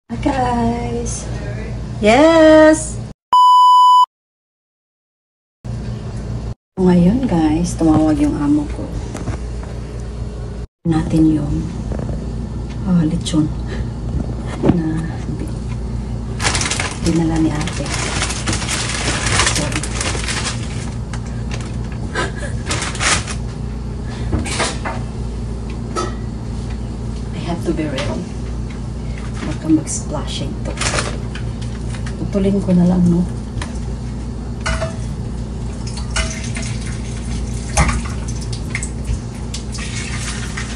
Hi guys! Yes! Ngayon guys, tumawag yung amo ko. Natin yung lechon na dinala ni ate. Sorry. I have to be ready. Baka mag-splashing to. Putulin ko na lang, no?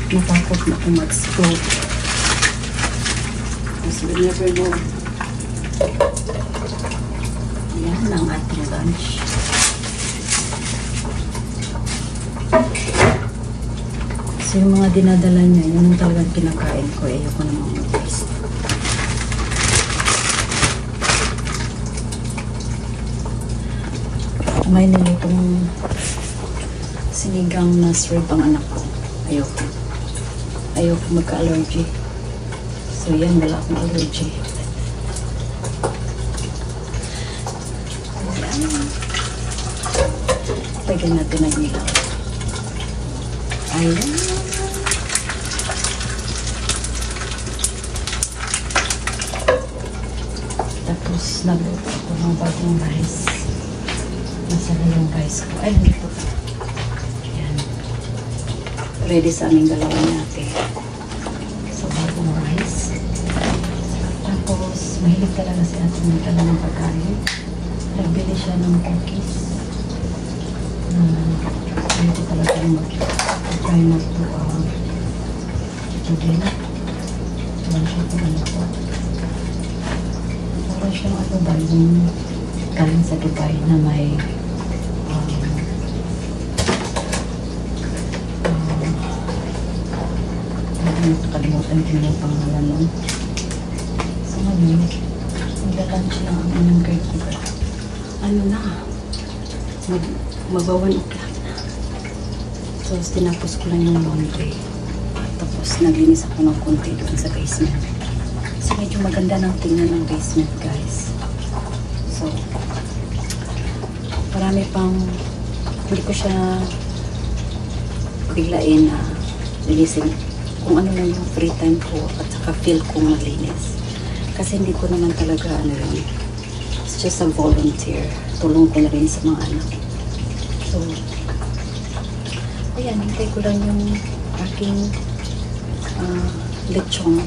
Natakot na kung mag-explode. Because we never know. Yan ang ating lunch. So yung mga dinadala niya, yun ang talagang kinakain ko. Ayoko namang mag-taste. May nilutong sinigang na shrimp ang anak ko. Ayoko. Ayoko magka-allergy. So yan, wala akong allergy. Ayan. Lagyan natin ng ilaw. Ayan. Tapos nagluto ako ng bagong rice. Masarap yung rice ko. Ay, hindi po. Ayan. Ready sa aming dalawa natin. So, bagong rice. Tapos, mahilig talaga si ate ng tala ng pagkain. Nagbili siya ng cookies. Pwede talaga mag-try na ito. Ito din. Wala siya ito ano po. Wala siya ano ba yung galing sa Dubai na may nakalimutan ko yung pangalan nun. So ngayon, magda-lunch lang ang unang guide ko. Ano na, mag-1 o'clock na. So tinapos ko lang yung laundry. Tapos naglinis ako ng konti doon sa basement. So medyo maganda ng tingnan ng basement, guys. So marami pang hindi ko siya biglain na lilisin kung ano lang yung free time ko at saka feel kong maglinis. Kasi hindi ko naman talaga ano yun. It's just a volunteer. Tulong ko na rin sa mga anak. So, ayan, hintay ko lang yung aking lechon.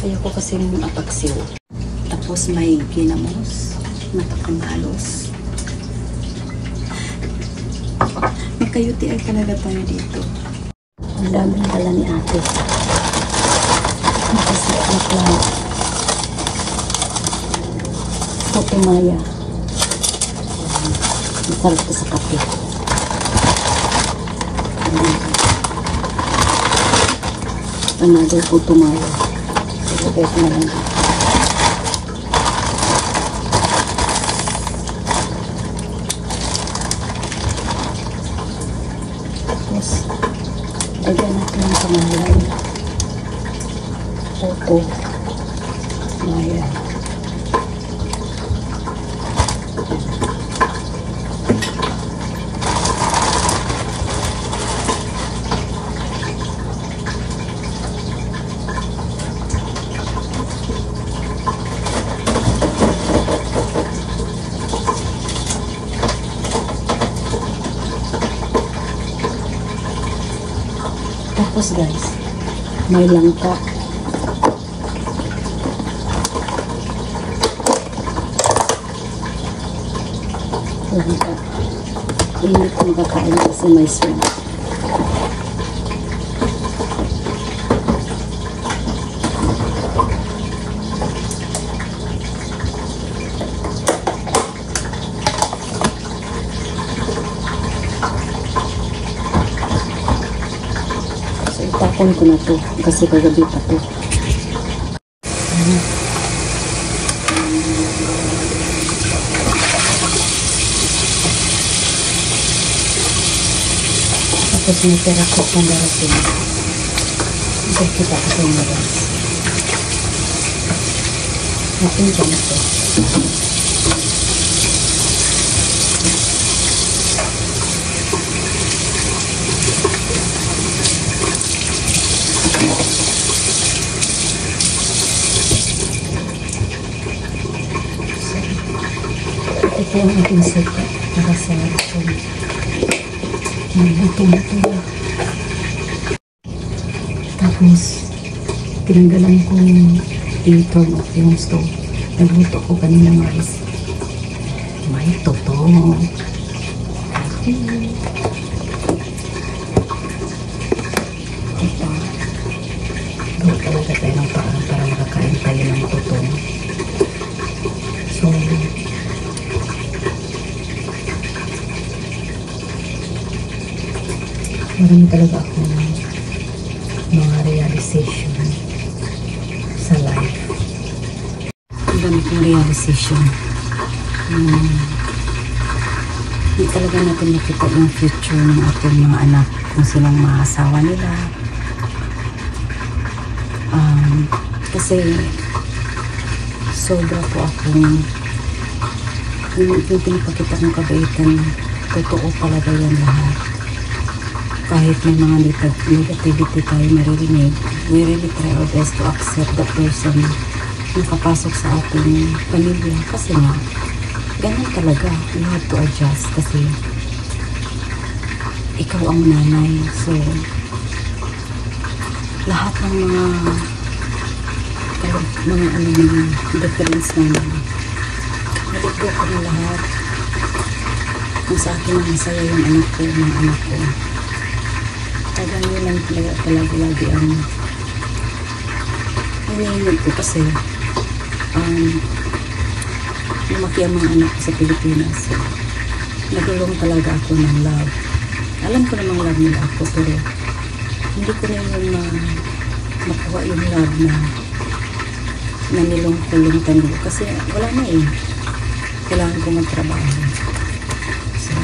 Ayoko kasi yung apaksiw. Tapos may ginamos na tapangalos. May kayuti ay talaga tayo dito. Ang daming dala ni ate. Nakasiklap lang. Puto maya. Masarap ko sa kape. Another puto maya. Ilagay ko na lang. Tapos, lagyan natin ang pangalan. Puto maya. Tapos guys, may langka. Langka. Hindi ko makakain kasi may shrimp. Itapon ko na to kasi kagabi pa to. Tapos may pera ko pang darating. Kasi kita ko yung maras. Natin dyan ito. Ito ang ating suka para sa lechon. Magluto-luto na. Tapos, tinanggalan ko i-turn off yung stove. Nagluto ko kanina mais. May totoo. Ito. Gawa talaga tayo ng paraan para makakain tayo ng totoo. So, marami talaga akong mga realization sa life. Ang dami kong realization. Hindi talaga natin nakita yung future ng ating mga anak, kung sinong mga asawa nila. Kasi sobra po akong yung pinapakita kong kabaitan, totoo talaga yan lahat. Kahit may mga negativity tayo maririnig, we really try our best to accept the person nakapasok sa ating pamilya. Kasi nga, ganun talaga. You have to adjust kasi ikaw ang nanay. So, lahat ng mga difference namin. Naligdo ko na lahat. Kung sa akin ang masaya yung anak ko, mga anak ko. Talagang yun lang palagi ang hinihingi ko kasi lumaki ang mga anak ko sa Pilipinas. Nagulong talaga ako ng love. Alam ko namang love nila ako pero hindi ko na yung makuha yung love na nilong-kulong tanong kasi wala na eh. Kailangan ko magtrabaho. So,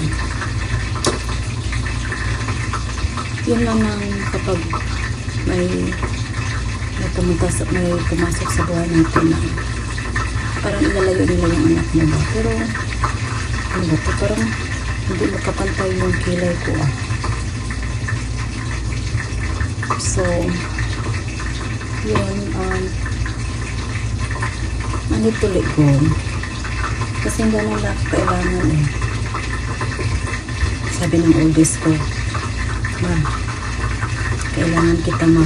yun naman kapag may pumasok sa buhay natin na parang ilalayo nila yung anak mo ba. Pero ano ba ito? Parang hindi makapantay yung kilay ko ah. So yun, manituloy ko kasi hindi lang kailangan eh. Sabi ng oldest ko, ma, kailangan kita ma,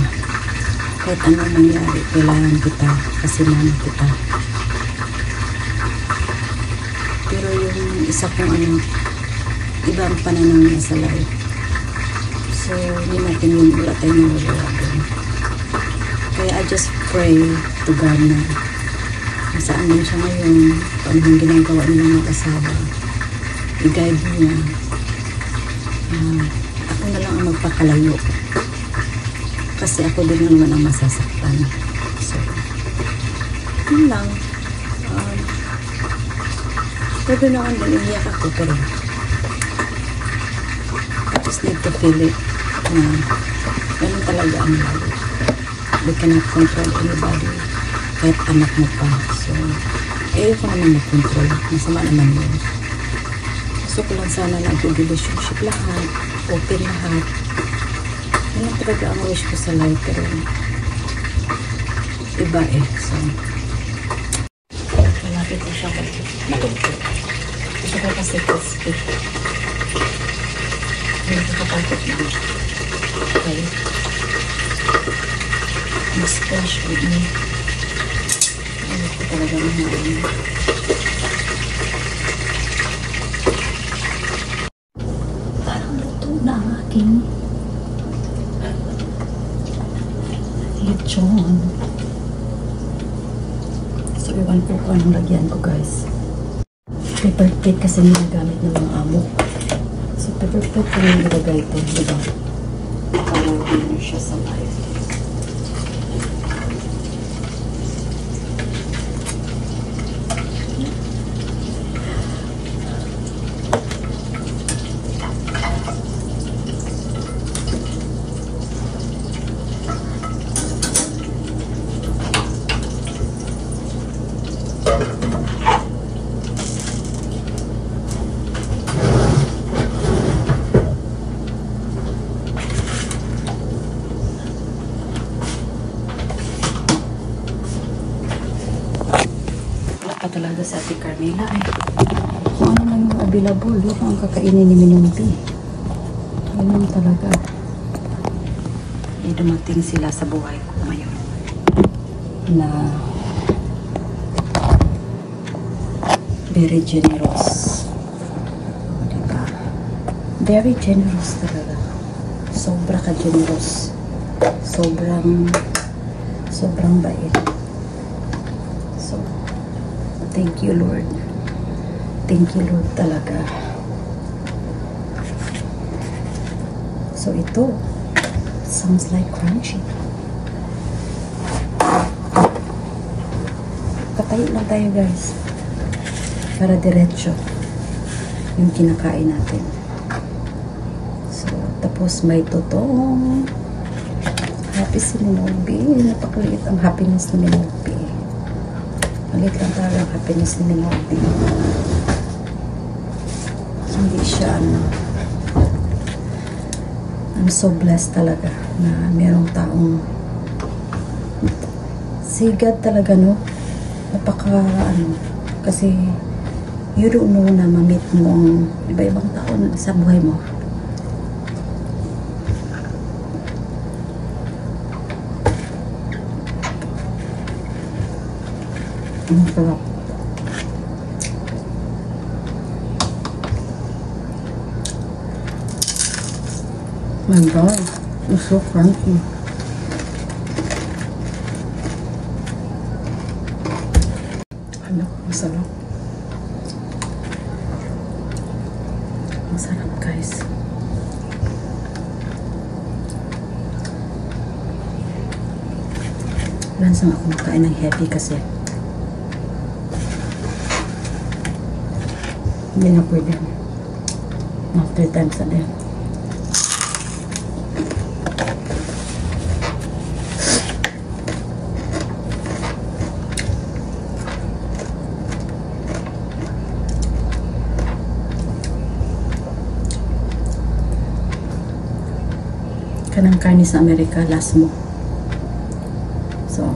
kahit anong mangyari kailangan kita kasi mama kita. Pero yung isa kong anak, iba ang pananaw niya sa life. So hindi natin yun, wala tayong nagagawa doon. Kaya I just pray to God na saan man siya ngayon, kung anong ginagawa nilang mag-asawa, i-guide niya. Ako na lang ang magpakalayo. Kasi ako din naman ang masasaktan. So, yun lang. Pwede naman din iiyak ako, pero I just need to feel it na ganun talaga ang lalo. We cannot control anybody, kahit anak mo pa. So, ayoko naman mag-control. Masama naman yun. Gusto ko lang sana na good relationship lahat, open lahat. Yun ang talaga ang wish ko sa life, pero iba eh. So, malapit ko siya matugtog. Gusto ko kasi crispy. Hindi ko kapagod na. Okay. Mag-splash with me. Hindi ko talaga mahal. Parang luto na ang aking lechon. So, iwan ko kung anong lagyan ko, guys. Paper plate kasi ninagamit ng mga amo. So, paper plate ko yung ilagay ito, diba? Para hindi siya sa life. pa talaga sa Ate Carmela eh. Kung ano lang yung available, yun ang kakainin ni Minumpi. Ganun talaga. Dumating sila sa buhay ko ngayon na very generous. Diba? Very generous talaga. Sobra ka generous. Sobrang bait. So, thank you Lord. Thank you Lord talaga. So ito, sounds like crunchy. Patayo lang tayo guys. Para diretso yung kinakain natin. So, tapos may totong happy si Minobi. Napakaliit ang happiness ni Minobi. Maliit lang talaga ang happiness ni Minobi. Hindi siya I'm so blessed talaga na merong taong sigad talaga, no? Napaka kasi you don't know na ma-meet mo ang iba-ibang tao sa buhay mo. Ang sarap. My God, it's so crunchy. Ano, masarap. Masarap guys. Lansang ako makain ng heavy kasi hindi na pwede. Mga 3 times a day. Kanang karne sa Amerika, last mo. So,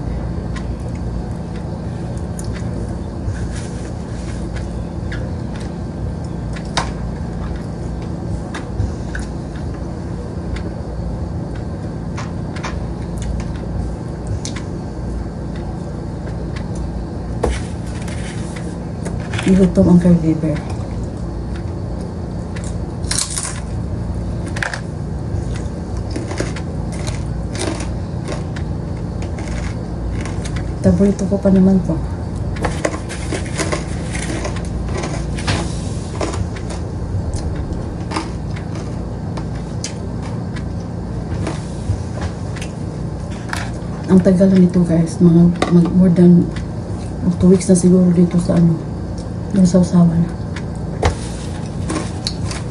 ilutom ang caregiver. Paborito ko pa naman po. Ang tagal nito guys, more than 2 weeks na siguro dito sa yung sausawan.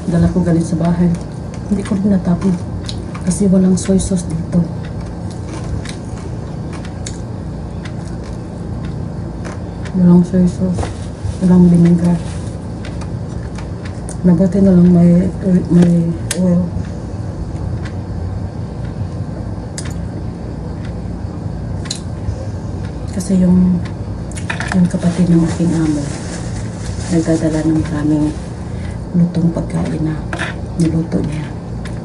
Dala ko galit sa bahay. Hindi ko rin natapon kasi walang soy sauce dito. Walang soy sauce, walang vinegar. Mabuti na lang may oil. Kasi yung kapatid ng aking amo nagdadala ng maraming lutong pagkain na niluto niya.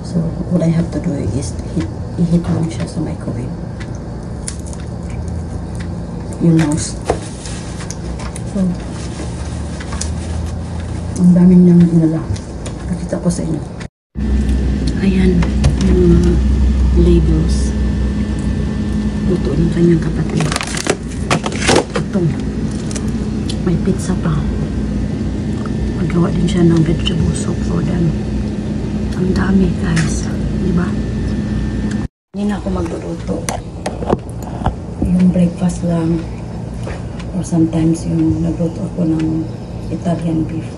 So, what I have to do is i-heat lang siya sa microwave. Yung mouse. So, ang daming niyang dinala. Pakita ko sa inyo. Ayan, yung mga labels. Luto ng kanyang kapatid. Ito. May pizza pa. Magawa din siya ng vegetable soup for them. Ang dami guys. Diba? Hindi na ako magluluto. Yung breakfast lang. Or sometimes yung nagluto ako ng Italian beef.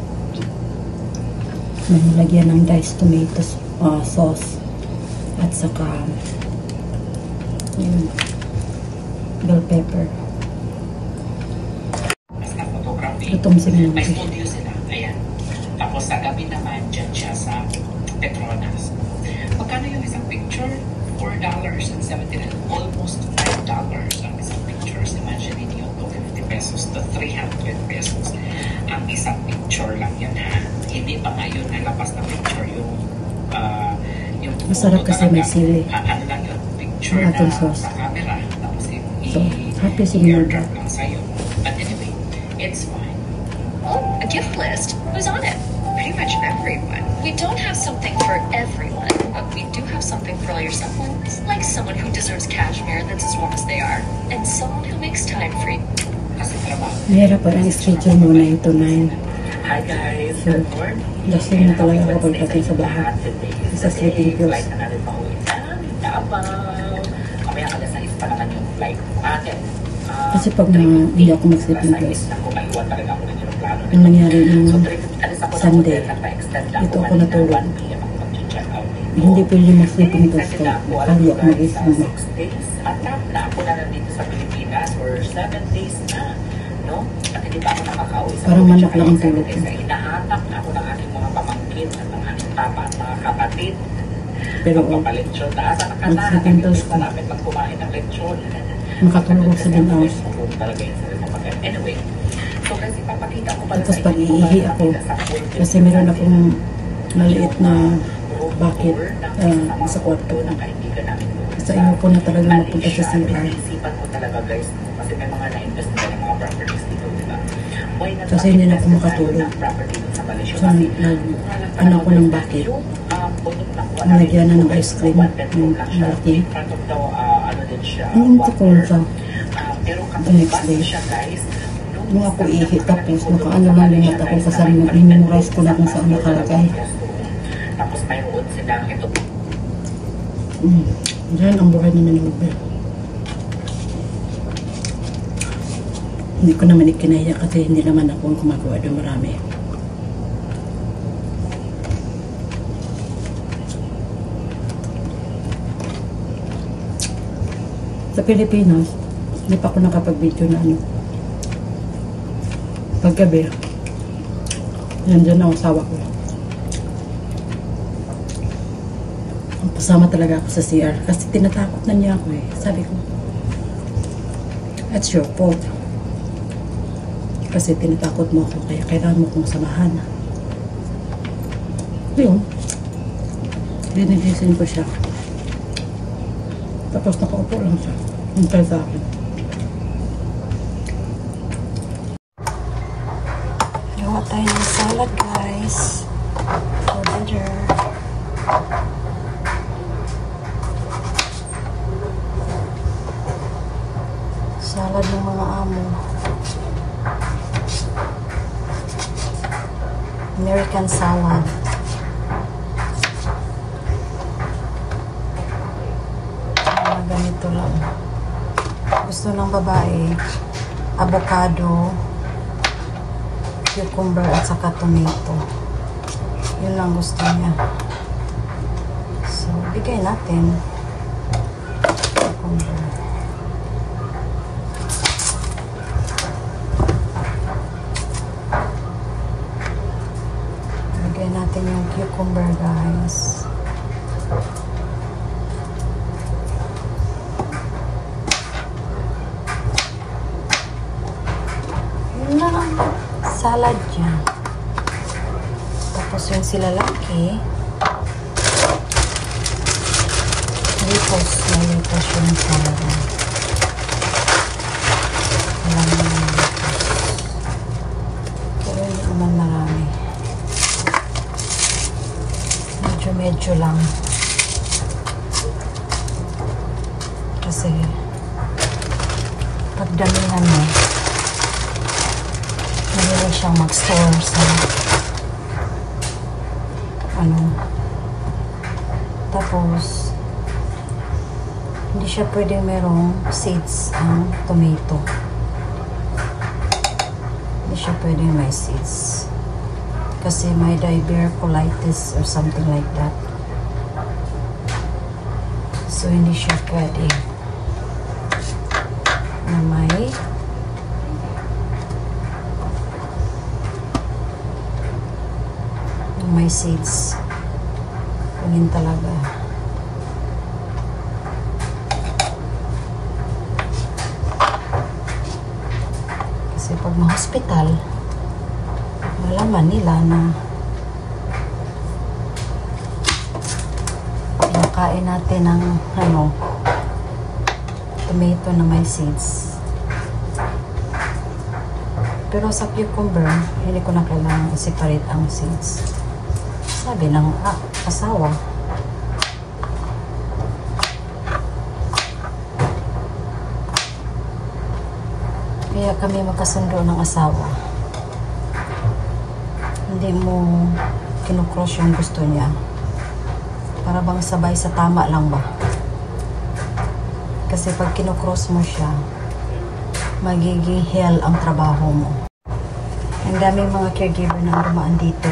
Nilagyan ng diced tomatoes sauce at saka yung bell pepper. Itong sinunod. May studio sila. Ayan. Tapos sa gabi naman, dyan siya sa Petronas. Magkano yung isang picture? $4.79. Almost $5 ang isang picture. Imagine ninyo, 50 pesos to 300 Masarap kasi may sili. Ano lang yun, picture Ang atong na sauce. sa camera. Tapos So, happy si Minarda. i-drop lang sa'yo. But anyway, it's fine. Oh, a gift list. Who's on it? Pretty much everyone. We don't have something for everyone, but we do have something for all your someones. Like someone who deserves cashmere that's as warm as they are, and someone who makes time for you. Kasi trabaho. Mahirap pa ang schedule mo 9 to 9. Hi guys, So, good morning. lasing na talaga ako pagdating sa bahay. Sa sleeping pills. Flight na natin pauwi ng Davao. Mamaya alas 6 pa naman yung flight natin. Kasi pag hindi ako mag-sleeping pills, Ako maiwan talaga ako ng yung plano. ang nangyari nung Alis ako ng Sunday, hotel, nagpa-extend lang dito ako kanina, natulog. 1 p.m. ako mag-check out dito. hindi pwede mag-sleeping pills ko. Hindi ako mag-isip. 6 days. At na ako na nandito sa Pilipinas for 7 days na. No? At hindi pa ako nakakauwi sa Parang probinsya manok lang ang kaya tulog ko. hinahanap na ako ng aking mga pamangkin at ng aking papa at mga kapatid. Pero Magpapaletsyon na sa nakatahan. Mag-sleeping pills ko. Namin magkumain ng lechon. makatulog ako 7 hours. Talaga yun sa kapatid. Anyway, so kasi papakita ko pala Tapos sa pag inyo iihi ako, kasi meron akong maliit na bucket sa kwarto. ng kaibigan namin. Sa inyo ko na talaga mapunta sa CR. Isipan ko talaga guys, kasi may mga na-invest na ng mga properties dito, di ba? Why not Kasi hindi na ako makatulog. ng property dun sa Malaysia? So, Kasi ano ko ng bucket. yung bundok na kuha Nalagyan na ng namin, ice cream, one bedroom lang siya. malaki. In front of the, ano din siya, Ang ko siya. pero The next kapag day. siya guys, Nung ako ihi, tapos nakaano lang yung mata ko kasi memorize ko na kung saan nakalagay. Tapos mayroon silang ito. Diyan ang buhay namin ng Uber. Hindi ko naman ikinaya kasi hindi naman ako ang gumagawa doon marami. Sa Pilipinas, hindi pa ako nakapag-video na ano. Paggabi, nandyan ang asawa ko. Pasama talaga ako sa CR kasi tinatakot na niya ako eh. Sabi ko, it's your fault. Kasi tinatakot mo ako kaya kailangan mo kong samahan. Yun. Dinigisin ko siya. Tapos nakaupo lang siya. Hintay sa akin. Gawa tayo ng salad guys. For dinner. Salad ng mga amo. American salad. Mga ganito lang. Gusto ng babae, avocado, cucumber at saka tomato. Yun lang gusto niya. So, bigay natin. Cucumber. Bigay natin yung cucumber guys. Yun na lang. Salad yan. Tapos yung sila laki. Litos. May litos yung salad. Alam mo yung litos. Pero hindi naman marami. Medyo lang. Kasi pagdamihan mo, mahirap siyang mag-store sa ano. Tapos hindi siya pwedeng merong seeds ang tomato. Hindi siya pwedeng may seeds. Kasi may diverticulitis or something like that. So, hindi siya pwede na may seeds. Kunin talaga. Kasi pag ma-hospital, malaman nila na Kakain natin ng tomato na may seeds. Pero sa cucumber, hindi ko na kailangan i-separate ang seeds. Sabi ng asawa. Kaya kami magkasundo ng asawa. Hindi mo kinukross yung gusto niya. Para bang sabay sa tama lang ba? Kasi pag kinukross mo siya, magiging hell ang trabaho mo. Ang daming mga caregiver na dumaan dito.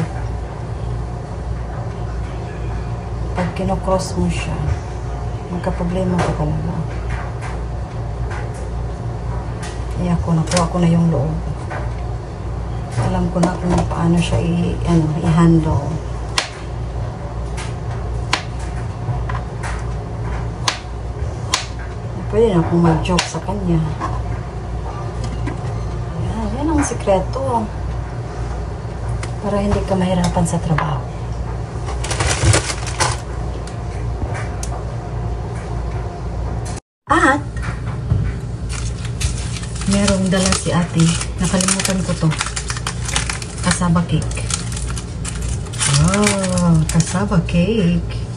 Pag kinukross mo siya, magka-problema ka talaga. Kaya nakuha ko na yung loob. Alam ko na kung paano siya i-handle. Pwede na akong mag-joke sa kanya. Yan ang sikreto. Para hindi ka mahirapan sa trabaho. At merong dala si ate. Nakalimutan ko to. Cassava cake. Wow, cassava cake.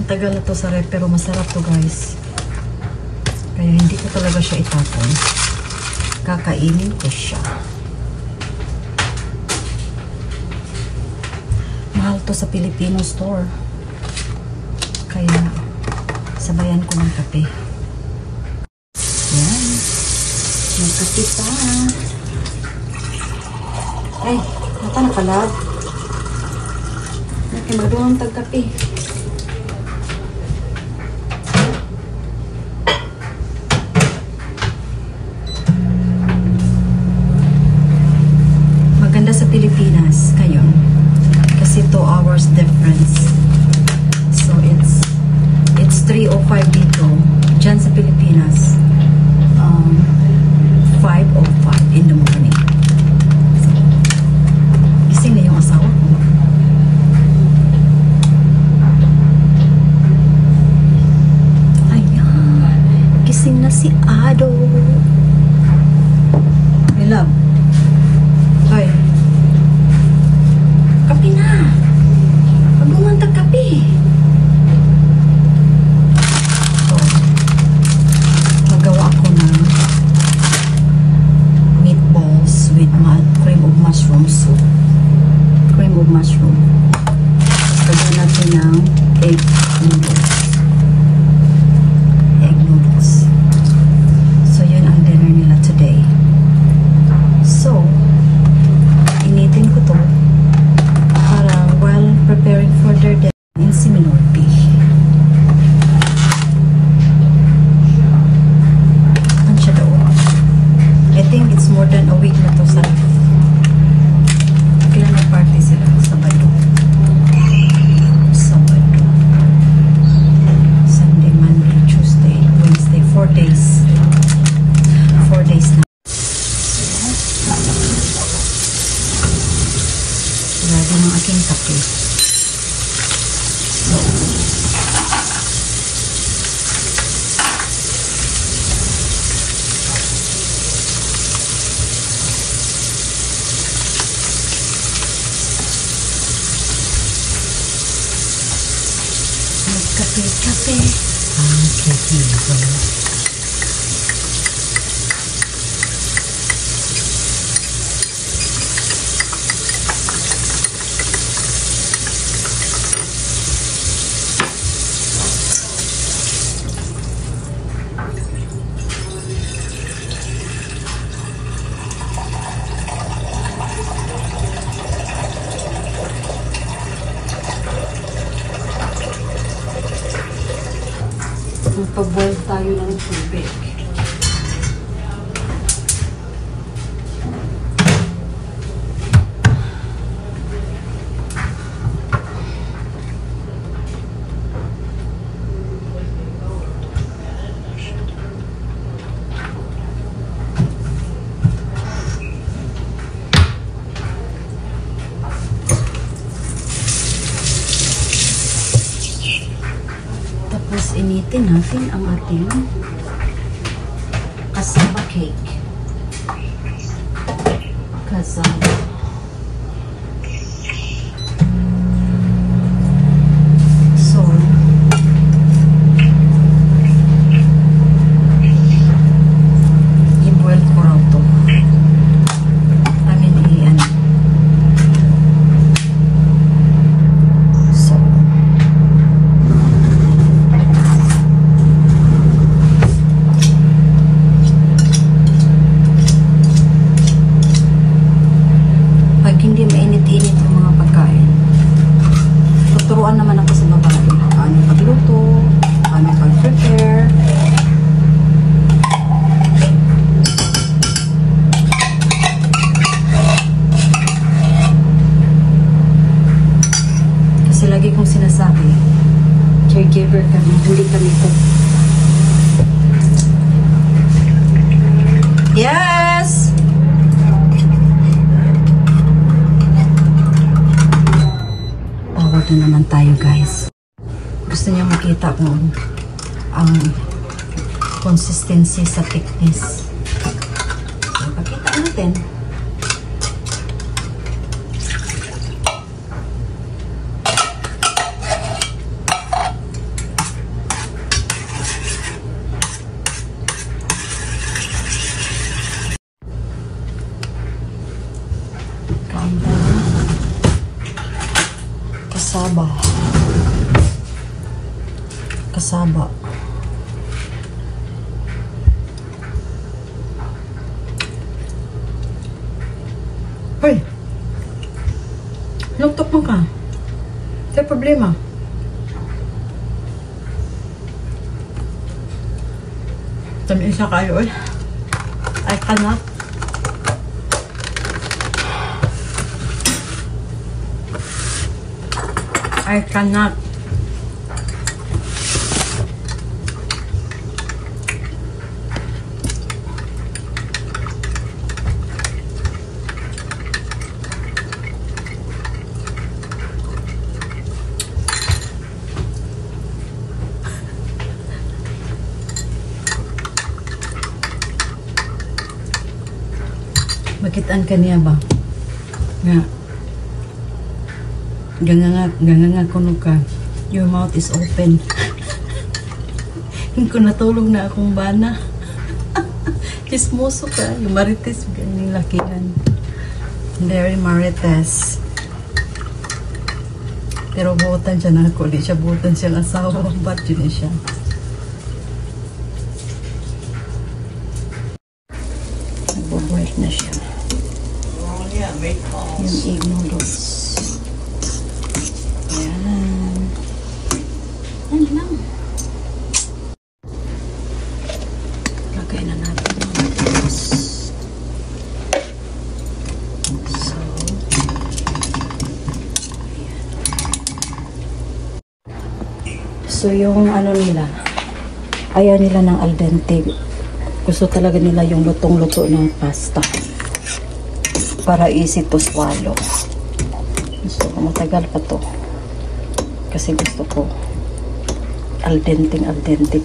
Ang tagal na to sa rep, pero masarap to guys. Kaya hindi ko talaga siya itapon. Kakainin ko siya. Mahal to sa Filipino store. Kaya sabayan ko ng kape. Yan. Magkape pa. Ay, nata nakalag. Nakimadoon tagkape. Maganda sa Pilipinas ngayon. Kasi 2 hours difference. So it's 3:05 dito. Diyan sa Pilipinas. 5:05 in the morning. So, gising na yung asawa ko. Ayan. Gising na si Ado. My love. Ay. Kape na. Pag-umantag kape. So, magawa ako ng meatballs with cream of mushroom soup. Cream of mushroom. Lagyan natin ng egg noodles. Egg noodles. So, yun ang dinner nila today. So, initin ko to para while preparing for their dinner in Seminorpi. Ano siya doon? I think it's more than a week na to sa kailan na party sila? Sabado. Sunday, Monday, Tuesday, Wednesday. 4 days. 4 days na. Lagi ng aking kape. Kape-kape ang kaibigan. Magpa-boil tayo ng tubig. Gamitin natin ang ating cassava cake. Cassava. So, i-boil ko raw to. I-ano. So, pag hindi mainit-init yung mga pagkain, tuturuan naman ako sa babae. Paano pagluto, paano pag-prepare. Kasi lagi kong sinasabi, caregiver kami, hindi kami cook. Yes! Tawag na naman tayo, guys. Gusto niyo makita kung ang consistency sa thickness. So, pakita natin. Kasaba. Kasaba. Hoy! Nuktok mo ka. Ito problema. Tamis na kayo eh. I cannot. I cannot. Makitaan ka niya ba? Nga. Ganga kuno ka. Your mouth is open. Kung natulog na akong bana. Chismoso ka. Yung marites, ganing lakihan. Very marites. Pero buotan siya na ako. Di siya buotan siyang asawa. Ba't yun siya? Nagbo-boil na siya. Yung egg noodles. Ayan. Ayan lang. Lagay na natin yung noodles. So, ayan. So, yung ano nila, ayaw nila ng al dente. Gusto talaga nila yung lutong-luto ng pasta. Para easy to swallow. Gusto ko matagal pa to. Kasi gusto ko al dente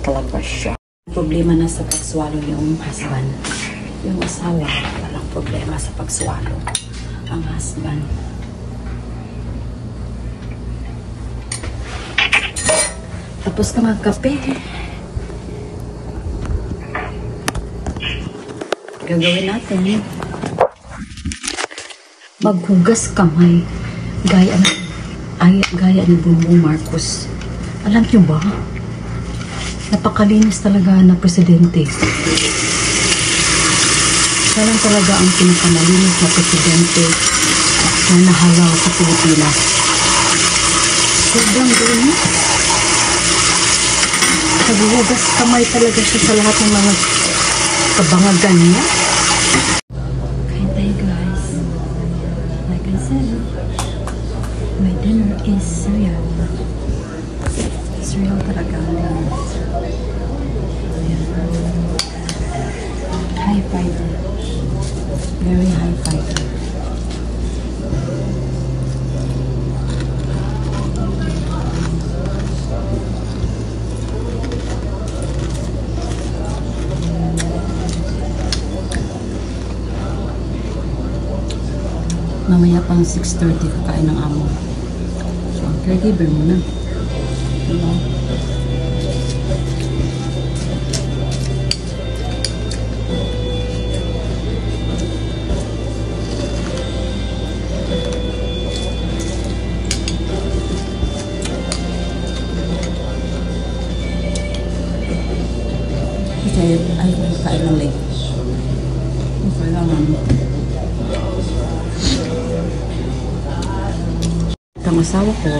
talaga siya. Problema na sa pag-swallow yung husband. Yung asawa, walang problema sa pag-swallow. Ang husband. Tapos ka magkape. Gagawin natin maghugas kamay gaya ni Bongbong Marcos. Alam niyo ba? Napakalinis talaga na presidente. Siya lang talaga ang pinakamalinis na presidente na nahalaw sa Pilipinas. Sobrang galing. Naghuhugas kamay talaga siya sa lahat ng mga kabangagan niya. Kain tayo, guys. Like I said, my dinner is cereal. Cereal talaga ang dinner. High fiber. Very high fiber. Mamaya pang 6:30 kakain ng amo. So, ang caregiver muna. Diba? Kasi ayaw ko kain ng late. Kailangan. Ang asawa ko,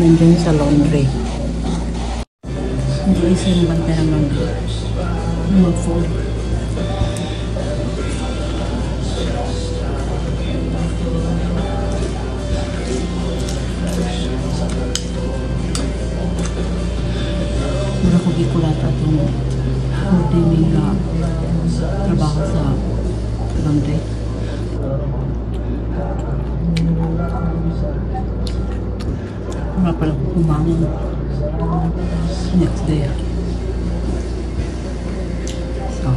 nandiyan sa laundry. Hindi isa yung bantay ng laundry. Mag-fold. Mura ko gikulata itong coordinating trabaho sa laundry. Wala pala kumangon next day. So,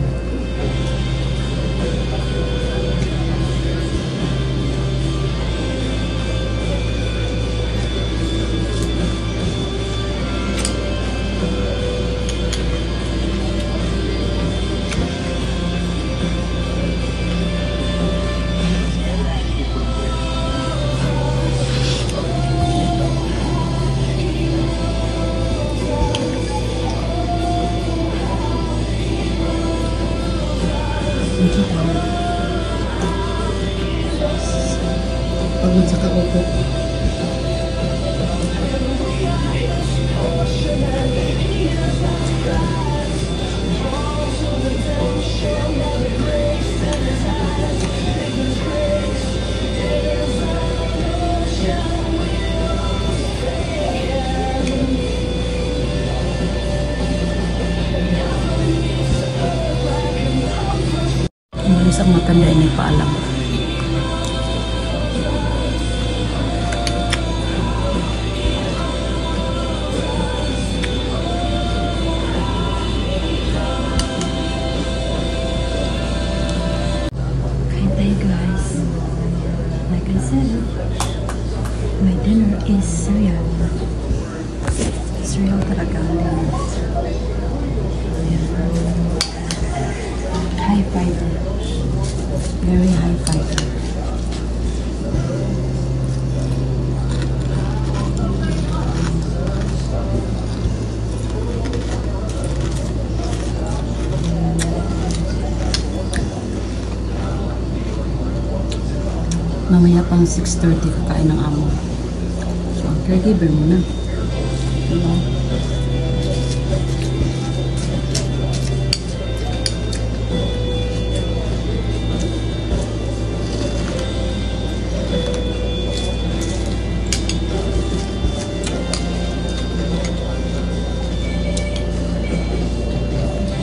pagod sa kaupo. Ang isang matanda ay may paalam. My dinner is cereal. Cereal talaga. Ayan. High fiber. Very high fiber. Mamaya pang 6:30 kakain ng amo. So, ang caregiver muna. Diba?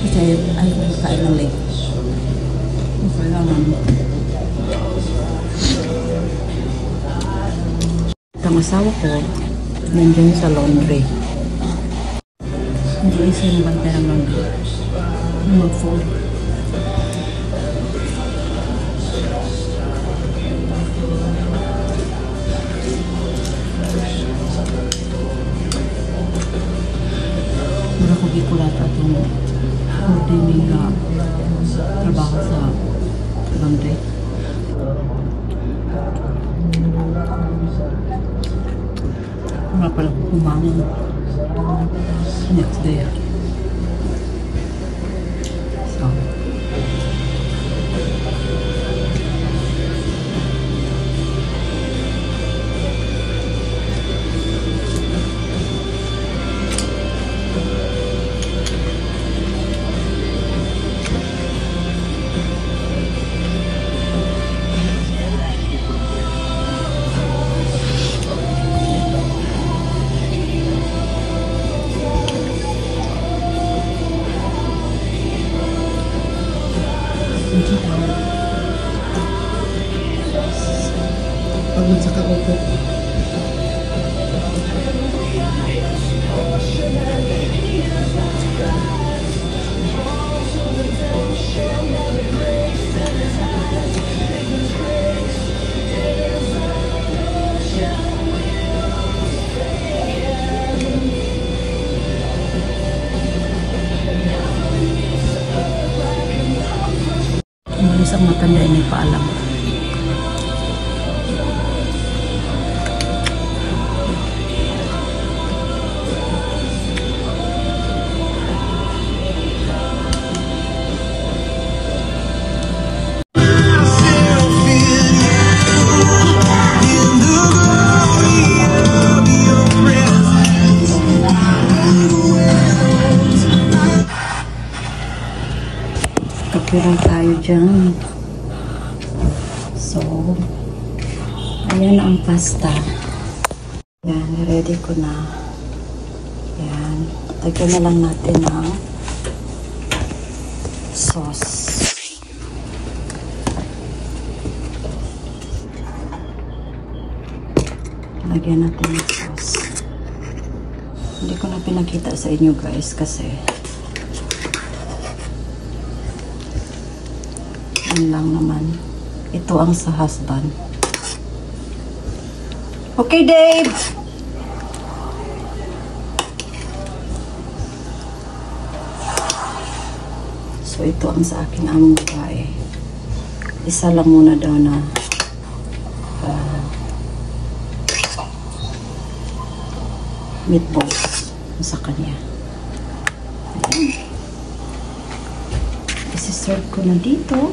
Kasi ayaw ko kain ng late. Kailangan. Ang asawa ko, nandiyan sa laundry. Hindi isa yung bantay ng laundry. Mag-fold. Mura ko gikulata itong coordinating trabaho sa laundry. Wala pala kumangon next day. So, isang matanda hindi pa alam. Kapiran tayo dyan. So, ayan ang pasta. Yan, ready ko na. Yan. Lagyan na lang natin ng sauce. Lagyan natin ng sauce. Hindi ko na pinakita sa inyo guys kasi yun lang naman. Ito ang sa husband. Okay, Dave! So, ito ang sa aking among babae. Isa lang muna daw na meatballs sa kanya. Ayan. Isi-serve ko na dito.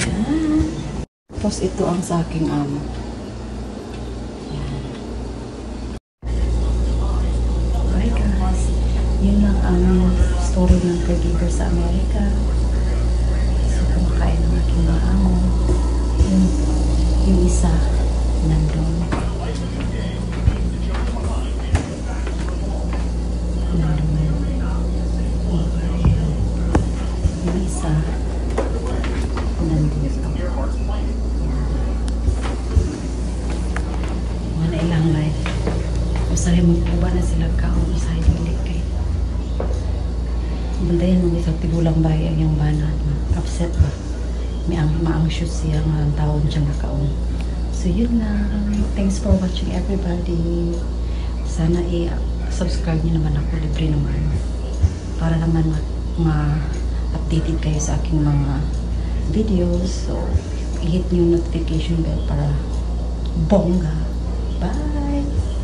Ayan. Tapos ito ang sa aking amo. Ayan. Bye guys. Yun lang ang story ng caregiver sa Amerika. So kumakain ng aking mga amo. Yung isa nandun. Yung isa nandito. Mga ilang life. Usahay magpuba na sila kaon. Usahay balik kay. Bandayan mo isang tigulang bahay ang yung banat. Upset ba? May ma-anxious siya ng taon siyang kakaon. So yun lang. Thanks for watching everybody. Sana subscribe niyo naman ako. Libre naman. Para naman ma-updated kayo sa aking mga videos. So, i-hit niyo yung notification bell para bongga. Bye!